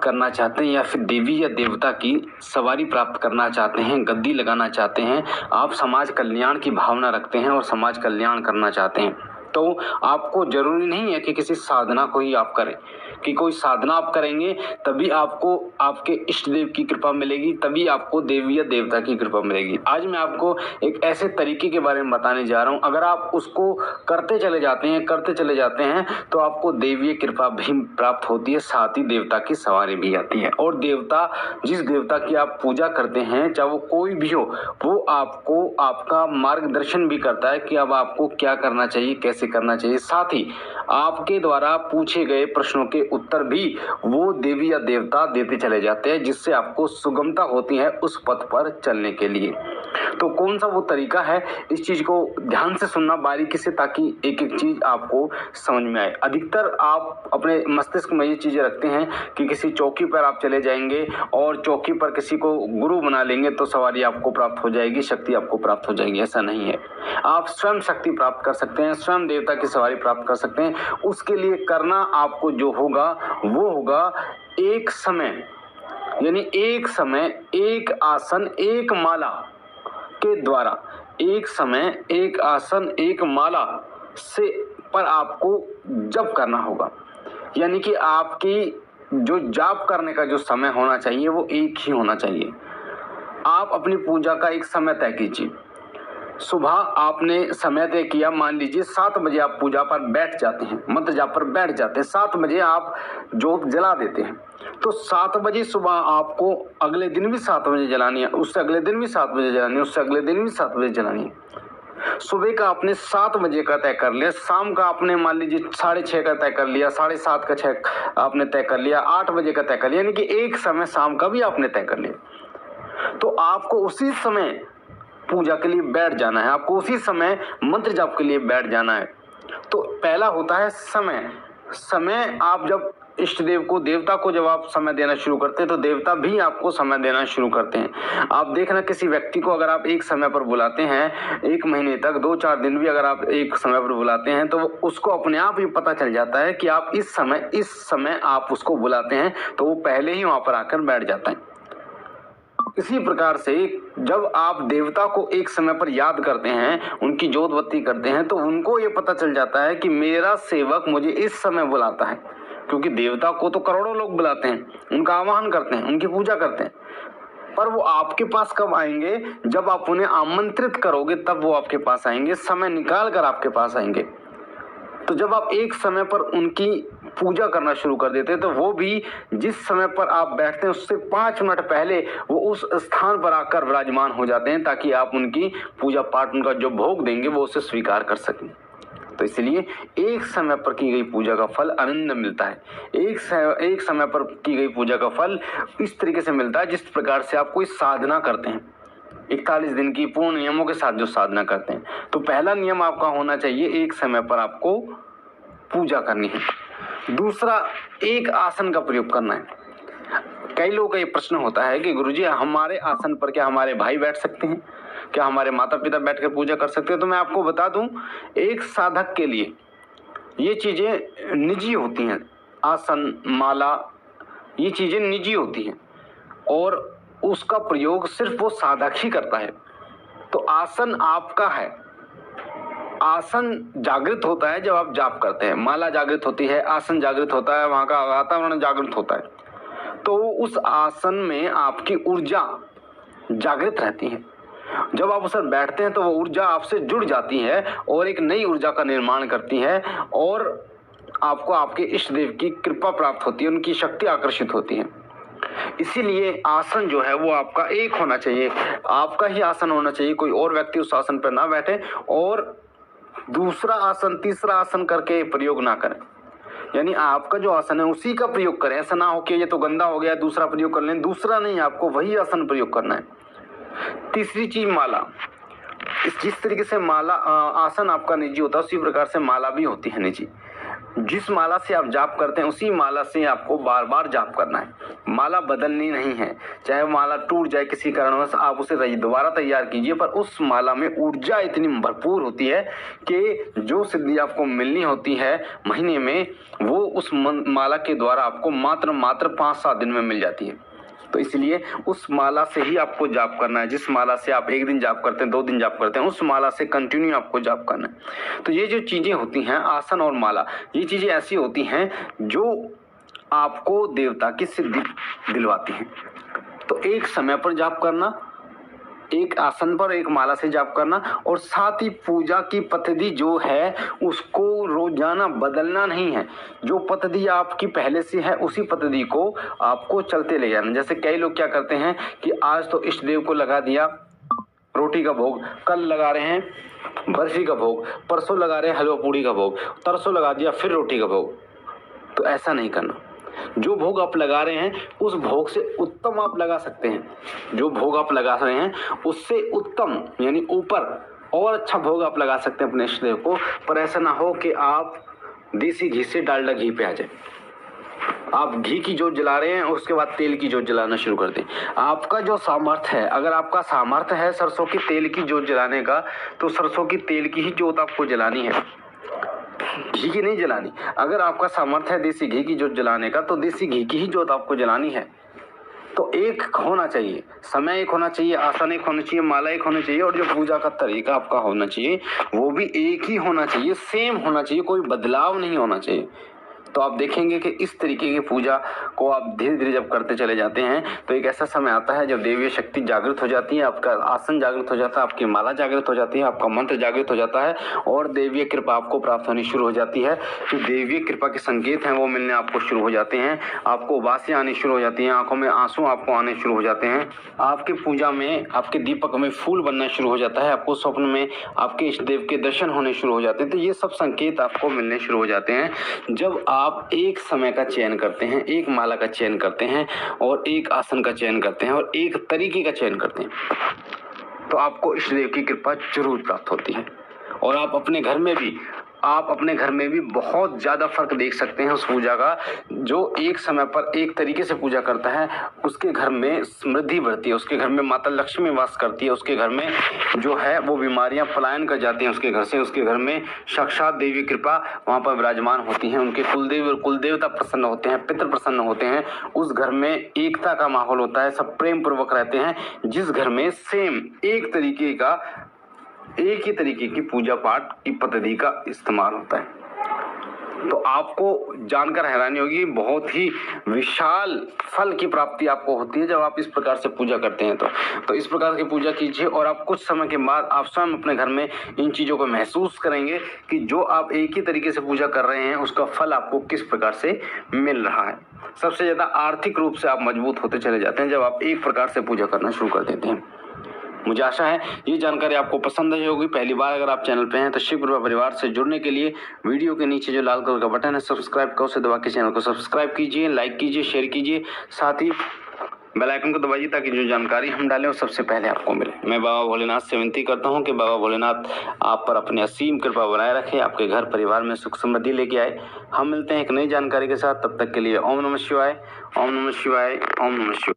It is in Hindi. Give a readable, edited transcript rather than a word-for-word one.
करना चाहते हैं या फिर देवी या देवता की सवारी प्राप्त करना चाहते हैं, गद्दी लगाना चाहते हैं, आप समाज कल्याण की भावना रखते हैं और समाज कल्याण करना चाहते हैं, तो आपको जरूरी नहीं है कि किसी साधना को ही आप करें, कि कोई साधना आप करेंगे तभी आपको आपके इष्ट देव की कृपा मिलेगी, तभी आपको देवी या देवता की कृपा मिलेगी। आज मैं आपको एक ऐसे तरीके के बारे में बताने जा रहा हूँ, अगर आप उसको करते चले जाते हैं तो आपको देवीय कृपा भी प्राप्त होती है, साथ ही देवता की सवारी भी आती है। और देवता, जिस देवता की आप पूजा करते हैं, चाहे वो कोई भी हो, वो आपको आपका मार्गदर्शन भी करता है कि अब आपको क्या करना चाहिए, कैसे करना चाहिए। साथ ही आपके द्वारा पूछे गए प्रश्नों के उत्तर भी वो देवी या देवता देते चले जाते हैं, जिससे आपको सुगमता होती है उस पथ पर चलने के लिए। तो कौन सा वो तरीका है, इस चीज को ध्यान से सुनना बारीकी से, ताकि एक एक चीज आपको समझ में आए। अधिकतर आप अपने मस्तिष्क में ये चीजें रखते हैं कि किसी चौकी पर आप चले जाएंगे और चौकी पर किसी को गुरु बना लेंगे तो सवारी आपको प्राप्त हो जाएगी, शक्ति आपको प्राप्त हो जाएगी। ऐसा नहीं है। आप स्वयं शक्ति प्राप्त कर सकते हैं, स्वयं देवता की सवारी प्राप्त कर सकते हैं। उसके लिए करना आपको जो होगा वो होगा एक समय, यानी एक समय, एक आसन, एक माला के द्वारा, एक समय, एक आसन, एक माला से पर आपको जप करना होगा। यानी कि आपकी जो जाप करने का जो समय होना चाहिए वो एक ही होना चाहिए। आप अपनी पूजा का एक समय तय कीजिए। सुबह आपने समय तय किया, मान लीजिए 7 बजे आप पूजा पर बैठ जाते हैं, मंत्र जाप पर बैठ जाते हैं, 7 बजे आप जोत जला देते हैं, तो 7 बजे सुबह आपको अगले दिन भी 7 बजे जलानी है, उससे अगले दिन भी 7 बजे जलानी है, उससे अगले दिन भी 7 बजे जलानी है। सुबह का आपने 7 बजे का तय कर लिया, शाम का आपने मान लीजिए 6:30 का तय कर लिया, 7:30 का 6 आपने तय कर लिया, 8 बजे का तय कर लिया, यानी कि एक समय शाम का भी आपने तय कर लिया। तो आपको उसी समय पूजा के लिए बैठ जाना है, आपको उसी समय मंत्र जाप के लिए बैठ जाना है। तो पहला होता है समय। समय आप जब इष्ट देव को, देवता को जब आप समय देना शुरू करते हैं तो देवता भी आपको समय देना शुरू करते हैं। आप देखना, किसी व्यक्ति को अगर आप एक समय पर बुलाते हैं, 1 महीने तक 2-4 दिन भी अगर आप एक समय पर बुलाते हैं, तो उसको अपने आप ही पता चल जाता है कि आप इस समय आप उसको बुलाते हैं, तो वो पहले ही वहां पर आकर बैठ जाता है। इसी प्रकार से जब आप देवता को एक समय पर याद करते हैं, उनकी जोत बत्ती करते हैं, तो उनको ये पता चल जाता है कि मेरा सेवक मुझे इस समय बुलाता है, क्योंकि देवता को तो करोड़ों लोग बुलाते हैं, उनका आवाहन करते हैं, उनकी पूजा करते हैं, पर वो आपके पास कब आएंगे? जब आप उन्हें आमंत्रित करोगे तब वो आपके पास आएंगे, समय निकाल कर आपके पास आएंगे। तो जब आप एक समय पर उनकी पूजा करना शुरू कर देते हैं, तो वो भी जिस समय पर आप बैठते हैं उससे 5 मिनट पहले वो उस स्थान पर आकर विराजमान हो जाते हैं, ताकि आप उनकी पूजा पाठ, उनका जो भोग देंगे वो उसे स्वीकार कर सकें। तो इसलिए एक समय पर की गई पूजा का फल अनंत मिलता है। एक समय पर की गई पूजा का फल इस तरीके से मिलता है जिस प्रकार से आप कोई साधना करते हैं, 41 दिन की पूर्ण नियमों के साथ जो साधना करते हैं। तो पहला नियम आपका होना चाहिए, एक समय पर आपको पूजा करनी है। दूसरा, एक आसन का प्रयोग करना है। कई लोगों का ये प्रश्न होता है कि गुरुजी, हमारे आसन पर क्या हमारे भाई बैठ सकते हैं, क्या हमारे माता पिता बैठकर पूजा कर सकते हैं? तो मैं आपको बता दूं, एक साधक के लिए ये चीजें निजी होती हैं। आसन, माला, ये चीजें निजी होती हैं और उसका प्रयोग सिर्फ वो साधक ही करता है। तो आसन आपका है। आसन जागृत होता है जब आप जाप करते हैं, माला जागृत होती है, आसन जागृत होता है, वहां का वातावरण जागृत होता है। तो उस आसन में आपकी ऊर्जा जागृत रहती है। जब आप उस पर बैठते हैं तो वो ऊर्जा आपसे जुड़ जाती है और एक नई ऊर्जा का निर्माण करती है और आपको आपके इष्ट देव की कृपा प्राप्त होती है, उनकी शक्ति आकर्षित होती है। इसीलिए आसन जो है वो आपका एक होना चाहिए, आपका ही आसन होना चाहिए, कोई और व्यक्ति उस आसन पर ना बैठे और दूसरा आसन, तीसरा आसन करके प्रयोग ना करें। यानी आपका जो आसन है उसी का प्रयोग करें। ऐसा ना हो कि ये तो गंदा हो गया, दूसरा प्रयोग कर लें। दूसरा नहीं, आपको वही आसन प्रयोग करना है। तीसरी चीज, माला। जिस तरीके से माला आसन आपका निजी होता है, उसी प्रकार से माला भी होती है निजी। जिस माला से आप जाप करते हैं उसी माला से आपको बार बार जाप करना है। माला बदलनी नहीं है, चाहे माला टूट जाए किसी कारणवश आप उसे दोबारा तैयार कीजिए, पर उस माला में ऊर्जा इतनी भरपूर होती है कि जो सिद्धि आपको मिलनी होती है महीने में, वो उस माला के द्वारा आपको मात्र 5-7 दिन में मिल जाती है। तो इसलिए उस माला से ही आपको जाप करना है। जिस माला से आप 1 दिन जाप करते हैं, 2 दिन जाप करते हैं, उस माला से कंटिन्यू आपको जाप करना है। तो ये जो चीज़ें होती हैं, आसन और माला, ये चीज़ें ऐसी होती हैं जो आपको देवता की सिद्धि दिलवाती हैं। तो एक समय पर जाप करना, एक आसन पर एक माला से जाप करना, और साथ ही पूजा की पद्धति जो है उसको रोजाना बदलना नहीं है। जो पद्धति आपकी पहले से है उसी पद्धति को आपको चलते ले जाना। जैसे कई लोग क्या करते हैं कि आज तो इष्ट देव को लगा दिया रोटी का भोग, कल लगा रहे हैं बर्फी का भोग, परसों लगा रहे हैं हलवा पूड़ी का भोग, तरसों लगा दिया फिर रोटी का भोग। तो ऐसा नहीं करना। जो भोग आप लगा रहे हैं उस भोग से उत्तम आप लगा सकते हैं। जो भोग आप लगा रहे हैं उससे उत्तम यानी ऊपर और अच्छा भोग आप लगा सकते हैं अपने इष्ट देव को। पर ऐसा ना हो कि आप देसी घी से डालडा घी पे आ जाए। आप घी की जोत जला रहे हैं और उसके बाद तेल की जोत जलाना शुरू कर दें। आपका जो सामर्थ्य है, अगर आपका सामर्थ्य है सरसों की तेल की जोत जलाने का, तो सरसों की तेल की ही जोत आपको जलानी है, घी की नहीं जलानी। अगर आपका सामर्थ्य है देसी घी की जोत जलाने का, तो देसी घी की ही जोत आपको जलानी है। तो एक होना चाहिए, समय एक होना चाहिए, आसन एक होना चाहिए, माला एक होनी चाहिए, और जो पूजा का तरीका आपका होना चाहिए वो भी एक ही होना चाहिए, सेम होना चाहिए, कोई बदलाव नहीं होना चाहिए। तो आप देखेंगे कि इस तरीके की पूजा को आप धीरे धीरे जब करते चले जाते हैं तो एक ऐसा समय आता है जब देवीय शक्ति जागृत हो जाती है, आपका आसन जागृत हो जाता है, आपकी माला जागृत हो जाती है, आपका मंत्र जागृत हो जाता है, और देवीय कृपा आपको प्राप्त होनी शुरू हो जाती है। जो देवीय कृपा के संकेत हैं वो मिलने आपको शुरू हो जाते हैं, आपको उबासियाँ आनी शुरू हो जाती हैं, आंखों में आंसू आपको आने शुरू हो जाते हैं, आपकी पूजा में आपके दीपक में फूल बनना शुरू हो जाता है, आपको स्वप्न में आपके इष्ट देव के दर्शन होने शुरू हो जाते हैं। तो ये सब संकेत आपको मिलने शुरू हो जाते हैं जब आप एक समय का चयन करते हैं, एक माला का चयन करते हैं, और एक आसन का चयन करते हैं, और एक तरीके का चयन करते हैं। तो आपको इष्ट देव की कृपा जरूर प्राप्त होती है। और आप अपने घर में भी बहुत ज़्यादा फर्क देख सकते हैं उस पूजा का। जो एक समय पर एक तरीके से पूजा करता है उसके घर में समृद्धि बढ़ती है, उसके घर में माता लक्ष्मी वास करती है, उसके घर में जो है वो बीमारियां पलायन कर जाती हैं उसके घर से, उसके घर में साक्षात देवी कृपा वहाँ पर विराजमान होती हैं, उनके कुलदेव और कुलदेवता प्रसन्न होते हैं, पितृ प्रसन्न होते हैं, उस घर में एकता का माहौल होता है, सब प्रेम पूर्वक रहते हैं। जिस घर में सेम एक ही तरीके की पूजा पाठ की पद्धति का इस्तेमाल होता है। तो आपको जानकर हैरानी होगी, बहुत ही विशाल फल की प्राप्ति आपको होती है जब आप इस प्रकार से पूजा करते हैं। तो इस प्रकार की पूजा कीजिए, और आप कुछ समय के बाद आप स्वयं अपने घर में इन चीज़ों को महसूस करेंगे कि जो आप एक ही तरीके से पूजा कर रहे हैं उसका फल आपको किस प्रकार से मिल रहा है। सबसे ज़्यादा आर्थिक रूप से आप मजबूत होते चले जाते हैं जब आप एक प्रकार से पूजा करना शुरू कर देते हैं। मुझे आशा है ये जानकारी आपको पसंद आई होगी। पहली बार अगर आप चैनल पे हैं तो शिव कृपा परिवार से जुड़ने के लिए वीडियो के नीचे जो लाल कलर का बटन है सब्सक्राइब का, उसे दबा के चैनल को सब्सक्राइब कीजिए, लाइक कीजिए, शेयर कीजिए, साथ ही बेल आइकन को दबाइए ताकि जो जानकारी हम डालें वो सबसे पहले आपको मिले। मैं बाबा भोलेनाथ से विनती करता हूँ कि बाबा भोलेनाथ आप पर अपनी असीम कृपा बनाए रखें, आपके घर परिवार में सुख समृद्धि लेके आए। हम मिलते हैं एक नई जानकारी के साथ, तब तक के लिए ओम नमः शिवाय, ओम नमः शिवाय, ओम नमः शिवाय।